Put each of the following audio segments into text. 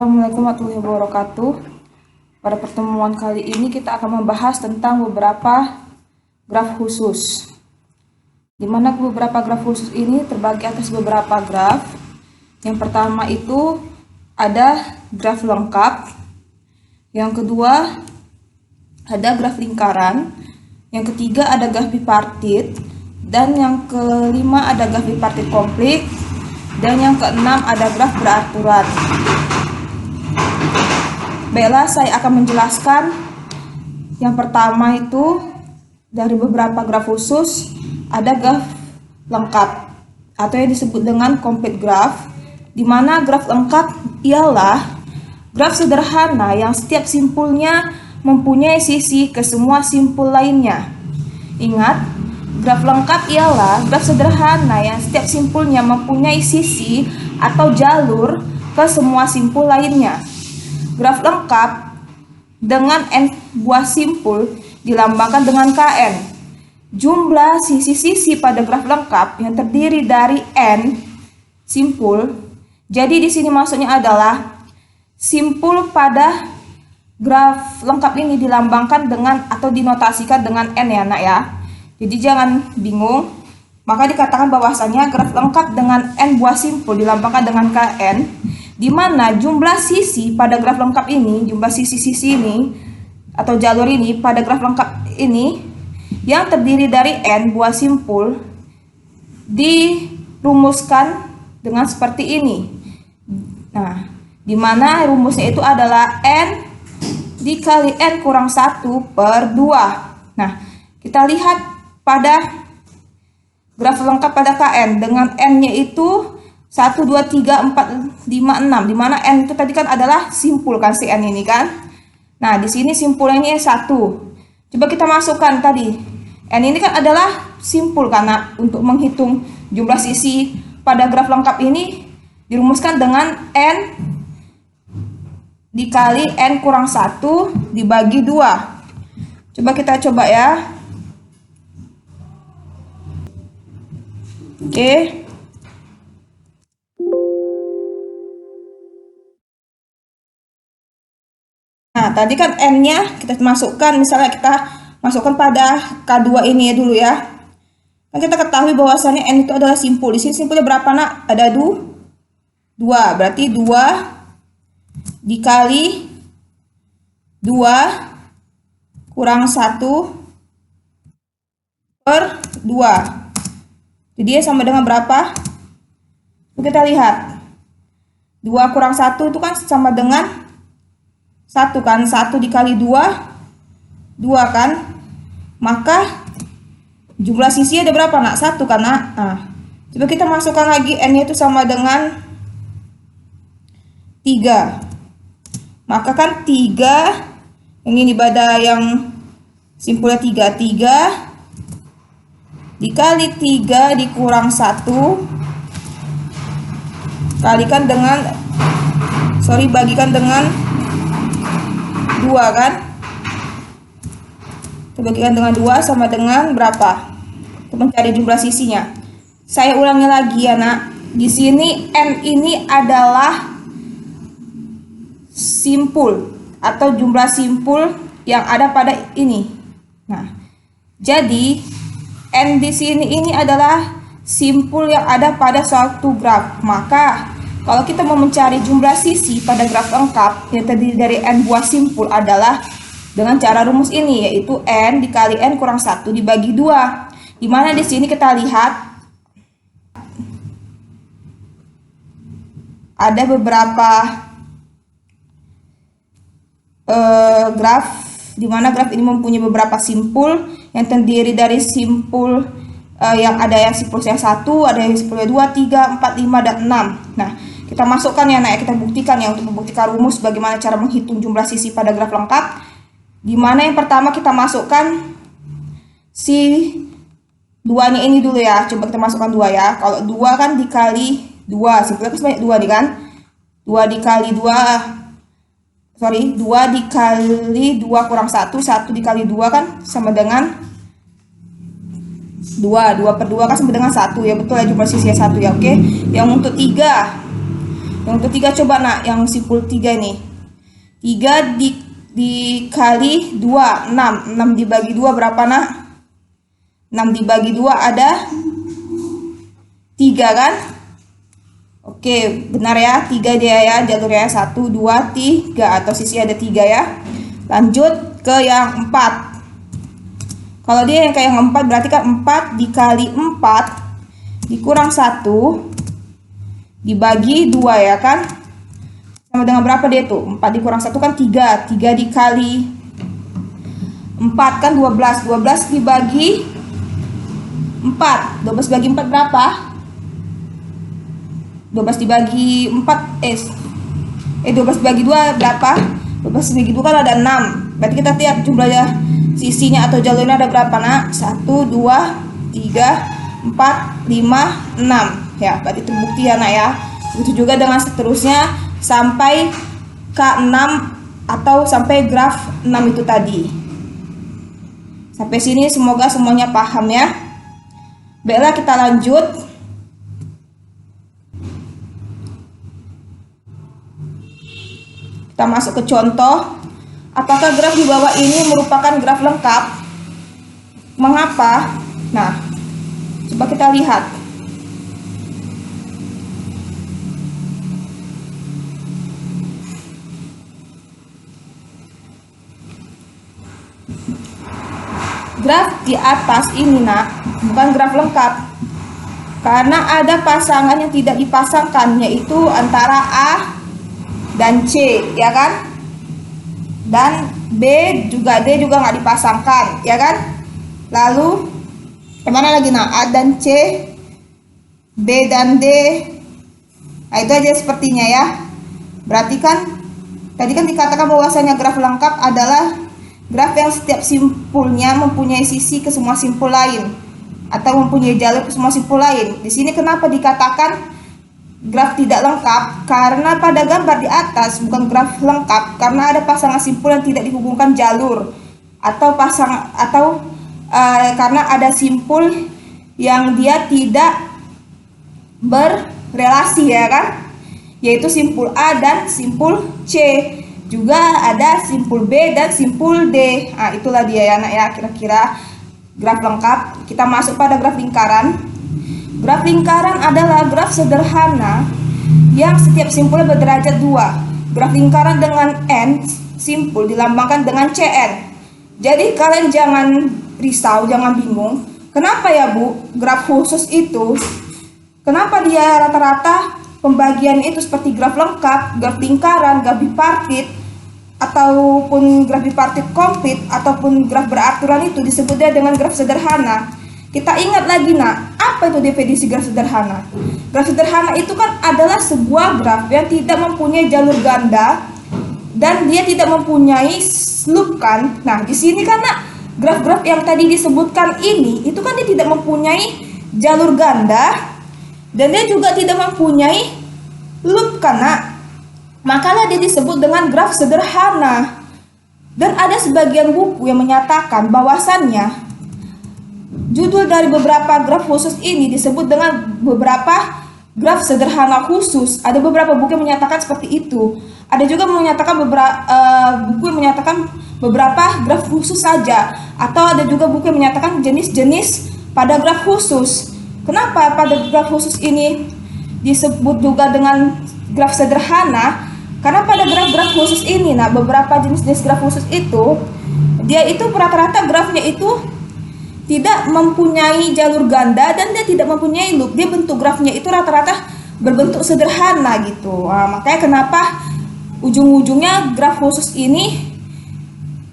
Assalamualaikum warahmatullahi wabarakatuh. Pada pertemuan kali ini kita akan membahas tentang beberapa graf khusus. Di mana beberapa graf khusus ini terbagi atas beberapa graf. Yang pertama itu ada graf lengkap. Yang kedua ada graf lingkaran. Yang ketiga ada graf bipartit. Dan yang kelima ada graf bipartit komplit. Dan yang keenam ada graf beraturan. Baiklah, saya akan menjelaskan yang pertama itu dari beberapa graf khusus ada graf lengkap atau yang disebut dengan complete graph, di mana graf lengkap ialah graf sederhana yang setiap simpulnya mempunyai sisi ke semua simpul lainnya. Ingat, graf lengkap ialah graf sederhana yang setiap simpulnya mempunyai sisi atau jalur ke semua simpul lainnya. Graf lengkap dengan n buah simpul dilambangkan dengan Kn. Jumlah sisi-sisi pada graf lengkap yang terdiri dari n simpul. Jadi di sini maksudnya adalah simpul pada graf lengkap ini dilambangkan dengan atau dinotasikan dengan n ya nak ya. Jadi jangan bingung. Maka dikatakan bahwasanya graf lengkap dengan n buah simpul dilambangkan dengan Kn, di mana jumlah sisi pada graf lengkap ini, jumlah sisi-sisi ini atau jalur ini pada graf lengkap ini yang terdiri dari n buah simpul dirumuskan dengan seperti ini. Nah, di mana rumusnya itu adalah n dikali n kurang 1 per 2. Nah, kita lihat pada graf lengkap pada Kn dengan n-nya itu 1, 2, 3, 4, 5, 6. Di mana n itu tadi kan adalah simpul kan si n ini kan. Nah, di sini simpulnya ini 1. Coba kita masukkan tadi. N ini kan adalah simpul karena untuk menghitung jumlah sisi pada graf lengkap ini dirumuskan dengan n dikali n kurang 1 dibagi 2. Coba kita coba ya. Oke. Nah, tadi kan n-nya kita masukkan, misalnya kita masukkan pada K2 ini ya dulu ya. Kan kita ketahui bahwasannya n itu adalah simpul. Di sini simpulnya berapa nak? Ada 2. Berarti 2 dikali 2 kurang 1 per 2. Jadi sama dengan berapa? Kita lihat. 2 kurang 1 itu kan sama dengan 1 kan, 1 dikali 2 kan, maka jumlah sisi ada berapa nak? 1 kan nak. Nah, coba kita masukkan lagi n nya itu sama dengan 3, maka kan 3 yang ini pada yang simpulnya 3 dikali 3 dikurang 1 kalikan dengan bagikan dengan 2 kan. Kita bagikan dengan 2 sama dengan berapa? Untuk mencari jumlah sisinya. Saya ulangi lagi ya nak. Di sini n ini adalah simpul atau jumlah simpul yang ada pada ini. Nah, jadi n di sini ini adalah simpul yang ada pada suatu graf. Maka kalau kita mau mencari jumlah sisi pada graf lengkap yang terdiri dari n buah simpul adalah dengan cara rumus ini, yaitu n dikali n kurang 1 dibagi 2. Dimana di sini kita lihat ada beberapa graf, dimana graf ini mempunyai beberapa simpul yang terdiri dari simpul yang ada yang simpulnya 1, ada yang simpulnya 2, 3, 4, 5, dan 6. Nah, kita masukkan ya nak, kita buktikan ya untuk membuktikan rumus bagaimana cara menghitung jumlah sisi pada graf lengkap. Dimana yang pertama kita masukkan si 2-nya ini dulu ya. Coba kita masukkan 2 ya. Kalau 2 kan dikali 2, simpulnya kan sebanyak 2 nih kan. 2 dikali 2 kurang 1, 1 dikali 2 kan sama dengan 2 per 2 kan sama dengan 1 ya, betul ya, jumlah sisinya 1 ya. Oke. Yang untuk 3 Yang ketiga coba nak, yang simpul 3 nih. 3 dikali 2, 6. 6 dibagi 2 berapa nak? 6 dibagi 2 ada 3 kan? Oke, benar ya, 3 dia ya jalurnya, 1, 2, 3, atau sisi ada 3 ya. Lanjut ke yang 4. Kalau dia yang kayak yang 4 berarti kan 4 dikali 4 dikurang 1 dibagi 2 ya kan? Sama dengan berapa dia tuh? 4 dikurang 1 kan 3. 3 dikali 4 kan 12. 12 dibagi 4. 12 bagi 4 berapa? 12 dibagi 4 12 dibagi 2 berapa? 12 dibagi 2 kan ada 6. Berarti kita lihat jumlahnya sisinya atau jalurnya ada berapa nak? 1, 2, 3, 4, 5, 6 ya, berarti terbukti ya nak ya. Begitu juga dengan seterusnya sampai K6 atau sampai graf 6 itu tadi. Sampai sini semoga semuanya paham ya. Baiklah, kita lanjut. Kita masuk ke contoh. Apakah graf di bawah ini merupakan graf lengkap? Mengapa? Nah, coba kita lihat. Graf di atas ini nak, bukan graf lengkap. Karena ada pasangan yang tidak dipasangkan, yaitu antara A dan C, ya kan? Dan B juga D juga nggak dipasangkan, ya kan? Lalu kemana lagi nak? A dan C, B dan D. Nah, itu aja sepertinya ya. Berarti kan tadi kan dikatakan bahwasanya graf lengkap adalah graf yang setiap simpulnya mempunyai sisi ke semua simpul lain atau mempunyai jalur ke semua simpul lain. Di sini kenapa dikatakan graf tidak lengkap? Karena pada gambar di atas bukan graf lengkap karena ada pasangan simpul yang tidak dihubungkan jalur atau karena ada simpul yang dia tidak berrelasi ya kan, yaitu simpul A dan simpul C. Juga ada simpul B dan simpul D. Nah, itulah dia ya nak ya, kira-kira graf lengkap. Kita masuk pada graf lingkaran. Graf lingkaran adalah graf sederhana yang setiap simpulnya berderajat 2. Graf lingkaran dengan N simpul dilambangkan dengan CN. Jadi kalian jangan risau, jangan bingung. Kenapa ya Bu, graf khusus itu, kenapa dia rata-rata pembagian itu seperti graf lengkap, graf lingkaran, graf bipartit, ataupun graf bipartit komplit, ataupun graf beraturan itu disebutnya dengan graf sederhana. Kita ingat lagi nak, apa itu definisi graf sederhana? Graf sederhana itu kan adalah sebuah graf yang tidak mempunyai jalur ganda dan dia tidak mempunyai loop kan. Nah, di sini kan nak, graf-graf yang tadi disebutkan ini itu kan dia tidak mempunyai jalur ganda dan dia juga tidak mempunyai loop kan nak. Makalah dia disebut dengan graf sederhana. Dan ada sebagian buku yang menyatakan bahwasannya judul dari beberapa graf khusus ini disebut dengan beberapa graf sederhana khusus. Ada beberapa buku yang menyatakan seperti itu. Ada juga menyatakan buku yang menyatakan beberapa graf khusus saja. Atau ada juga buku yang menyatakan jenis-jenis pada graf khusus. Kenapa pada graf khusus ini disebut juga dengan graf sederhana? Karena pada graf-graf khusus ini, nah beberapa jenis-jenis graf khusus itu, dia itu rata-rata grafnya itu tidak mempunyai jalur ganda dan dia tidak mempunyai loop. Dia bentuk grafnya itu rata-rata berbentuk sederhana gitu. Nah, makanya kenapa ujung-ujungnya graf khusus ini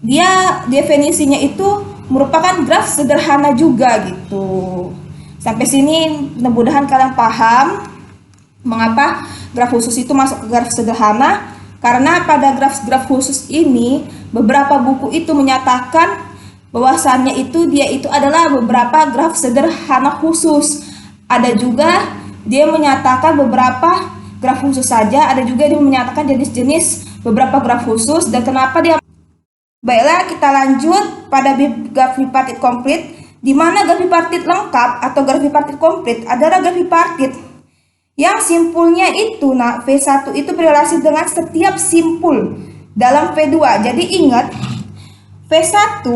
dia definisinya itu merupakan graf sederhana juga gitu. Sampai sini mudah-mudahan kalian paham mengapa graf khusus itu masuk ke graf sederhana. Karena pada graf-graf khusus ini beberapa buku itu menyatakan bahwasannya dia itu adalah beberapa graf sederhana khusus. Ada juga dia menyatakan beberapa graf khusus saja, ada juga dia menyatakan jenis-jenis beberapa graf khusus dan kenapa dia. Baiklah, kita lanjut pada graf bipartit komplit, di mana graf bipartit lengkap atau graf bipartit komplit adalah graf bipartit Yang simpulnya itu, nah, V1 itu berrelasi dengan setiap simpul dalam V2. Jadi ingat, V1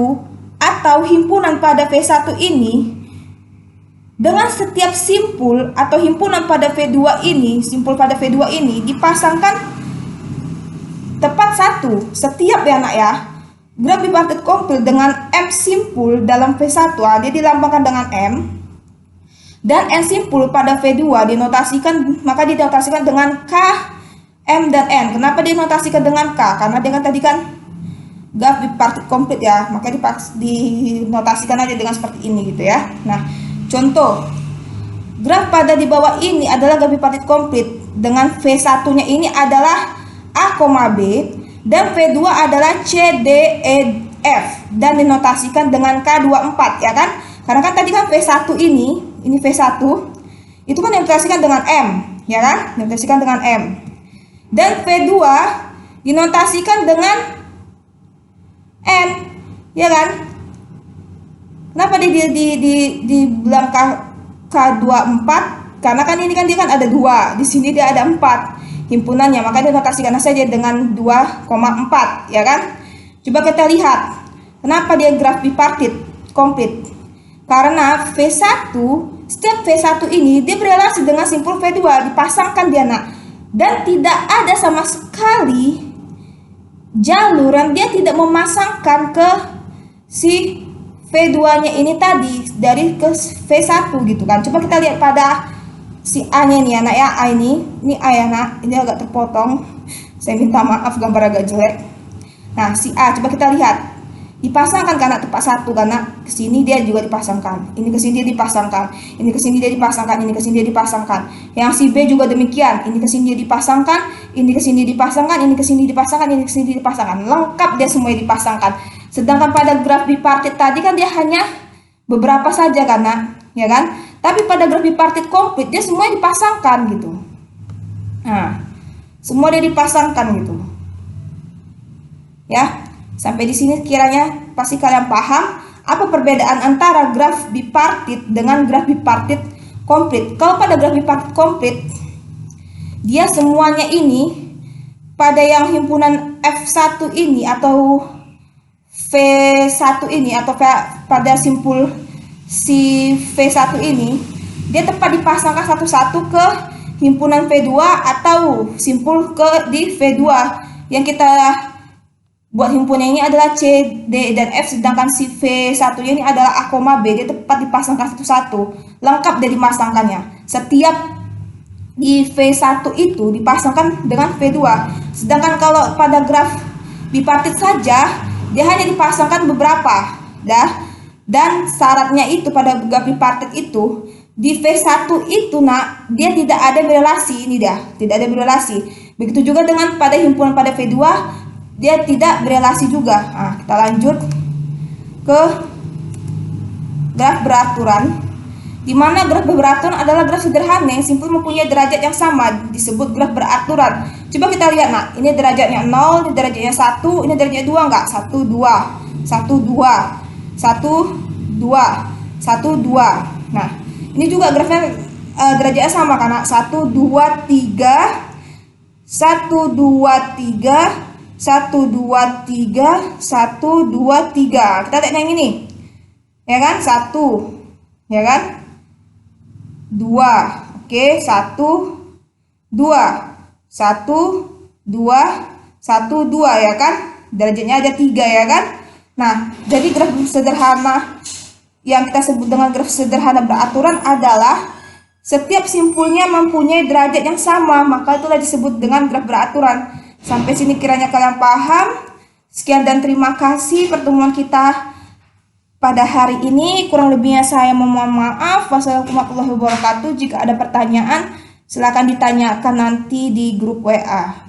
atau himpunan pada V1 ini dengan setiap simpul atau himpunan pada V2 ini, simpul pada V2 ini dipasangkan tepat satu. Setiap ya nak ya, graf bipartit komplit dengan M simpul dalam V1, dia dilambangkan dengan M. Dan N simpul pada V2 dinotasikan, maka dinotasikan dengan K, M, dan N. Kenapa dinotasikan dengan K? Karena dia kan tadi kan graf bipartit komplit ya, maka dinotasikan aja dengan seperti ini gitu ya. Nah, contoh graf pada di bawah ini adalah graf bipartit komplit dengan V1-nya ini adalah A, B, dan V2 adalah C, D, E, F, dan dinotasikan dengan K24 ya kan? Karena kan tadi kan V1 ini V1 itu kan dinotasikan dengan M ya kan? Dinotasikan dengan M. Dan V2 dinotasikan dengan N ya kan? Kenapa dibilang K24? Karena kan ini kan dia kan ada 2, di sini dia ada 4 himpunannya, maka dinotasikan saja dengan 2,4 ya kan? Coba kita lihat kenapa dia graf bipartit komplit. Karena V1, setiap V1 ini dia berrelasi dengan simpul V2, dipasangkan dia nak. Dan tidak ada sama sekali jalur yang dia tidak memasangkan ke si V2-nya ini tadi dari ke V1 gitu kan. Coba kita lihat pada si A-nya nih anak ya, A ini A ya nak, ini agak terpotong. Saya minta maaf gambar agak jelek. Nah, si A coba kita lihat. Dipasangkan karena tepat satu, karena kesini dia juga dipasangkan, ini kesini dia dipasangkan, ini kesini dia dipasangkan, ini kesini dia dipasangkan. Yang si B juga demikian, ini kesini dia dipasangkan, ini kesini dipasangkan, ini kesini dipasangkan, ini kesini dipasangkan, lengkap dia semua dipasangkan. Sedangkan pada graf bipartit tadi kan dia hanya beberapa saja karena ya kan, tapi pada graf bipartit komplit dia semua dipasangkan gitu. Nah, semua dia dipasangkan gitu ya. Sampai di sini kiranya pasti kalian paham apa perbedaan antara graf bipartit dengan graf bipartit komplit. Kalau pada graf bipartit komplit, dia semuanya ini pada yang himpunan F1 ini atau V1 ini atau pada simpul si V1 ini, dia tepat dipasangkan satu-satu ke himpunan V2 atau simpul ke di V2. Yang kita buat himpunan ini adalah C, D, dan F, sedangkan si V1 ini adalah A, B. Dia tepat dipasangkan satu-satu, lengkap dia dipasangkannya. Setiap di V1 itu dipasangkan dengan V2. Sedangkan kalau pada graf bipartit saja, dia hanya dipasangkan beberapa dah. Dan syaratnya itu pada graf bipartit itu, di V1 itu nak, dia tidak ada berelasi, ini dah, tidak ada berelasi. Begitu juga dengan pada himpunan pada V2, dia tidak berelasi juga. Nah, kita lanjut ke graf beraturan, di mana graf beraturan adalah graf sederhana yang simpul mempunyai derajat yang sama, disebut graf beraturan. Coba kita lihat nak, ini derajatnya 0, ini derajatnya 1, ini derajatnya 2 enggak? 1, 2, 1, 2, 1, 2, 1, 2. Nah, ini juga grafnya derajatnya sama karena 1, 2, 3, 1, 2, 3, 1, 2, 3, 1, 2, 3. Kita lihat yang ini ya kan, 1 ya kan, 2, oke, 1, 2, 1, 2, 1, 2 ya kan, derajatnya ada 3 ya kan. Nah, jadi graf sederhana yang kita sebut dengan graf sederhana beraturan adalah setiap simpulnya mempunyai derajat yang sama, maka itulah disebut dengan graf beraturan. Sampai sini kiranya kalian paham. Sekian dan terima kasih pertemuan kita pada hari ini. Kurang lebihnya saya memohon maaf. Wassalamualaikum warahmatullahi wabarakatuh. Jika ada pertanyaan, silakan ditanyakan nanti di grup WA.